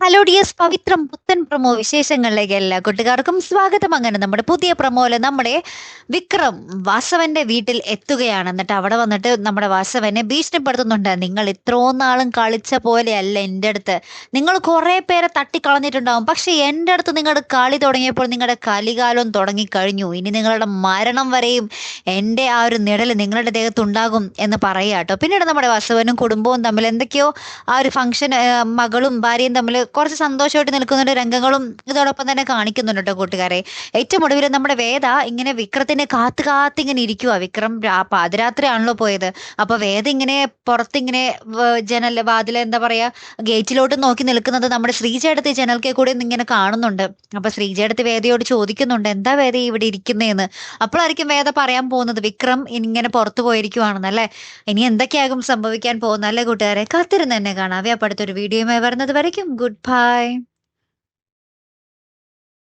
Hello dears, പവിത്രം പുത്തൻ promo വിശേഷങ്ങളിലേക്ക് എല്ലാ കൂട്ടുകാർക്കും സ്വാഗതം. അങ്ങനെ നമ്മുടെ പുതിയ പ്രൊമോയില് നമ്മുടെ വിക്രം വാസവന്റെ വീട്ടിൽ എത്തുകയാണ്. എന്നിട്ട് അവിടെ വന്നിട്ട് നമ്മുടെ വാസവനെ ഭീഷണിപ്പെടുത്തുന്നുണ്ട്. നിങ്ങൾ ഇത്രയും നാളും കളിച്ച പോലെയല്ല എൻ്റെ അടുത്ത്. നിങ്ങൾ കുറെ പേരെ തട്ടിക്കളഞ്ഞിട്ടുണ്ടാവും, പക്ഷെ എൻ്റെ അടുത്ത് നിങ്ങളുടെ കളി തുടങ്ങിയപ്പോൾ നിങ്ങളുടെ കലികാലം തുടങ്ങിക്കഴിഞ്ഞു. ഇനി നിങ്ങളുടെ മരണം വരെയും എൻ്റെ ആ ഒരു നിഴൽ നിങ്ങളുടെ ദേഹത്തുണ്ടാകും എന്ന് പറയുക കേട്ടോ. പിന്നീട് നമ്മുടെ വാസവനും കുടുംബവും തമ്മിൽ എന്തൊക്കെയോ ആ ഒരു ഫംഗ്ഷൻ, മകളും ഭാര്യയും തമ്മിൽ കുറച്ച് സന്തോഷമായിട്ട് നിൽക്കുന്ന രംഗങ്ങളും ഇതോടൊപ്പം തന്നെ കാണിക്കുന്നുണ്ട് കേട്ടോ കൂട്ടുകാരെ. ഏറ്റവും ഒടുവിൽ നമ്മുടെ വേദ ഇങ്ങനെ വിക്രത്തിനെ കാത്ത് കാത്തിങ്ങനെ ഇരിക്കുക. വിക്രം പാതിരാത്രിയാണല്ലോ പോയത്. അപ്പൊ വേദ ഇങ്ങനെ പുറത്തിങ്ങനെ ജനൽ വാതിൽ എന്താ പറയാ ഗേറ്റിലോട്ട് നോക്കി നിൽക്കുന്നത് നമ്മുടെ ശ്രീജയെടുത്ത് ജനൽക്കെ കൂടെ ഇങ്ങനെ കാണുന്നുണ്ട്. അപ്പൊ ശ്രീജയെടുത്ത് വേദയോട് ചോദിക്കുന്നുണ്ട്, എന്താ വേദ ഇവിടെ ഇരിക്കുന്നതെന്ന്. അപ്പോഴായിരിക്കും വേദ പറയാൻ പോകുന്നത് വിക്രം ഇങ്ങനെ പുറത്തു പോയിരിക്കുവാണെന്നല്ലേ. ഇനി എന്തൊക്കെയാകും സംഭവിക്കാൻ പോകുന്നല്ലേ കൂട്ടുകാരെ, കാത്തിരുന്ന് തന്നെ കാണാവേ. അപ്പൊ അടുത്തൊരു വീഡിയോയുമായി വരുന്നത് വരയ്ക്കും ഗുഡ് ബൈ.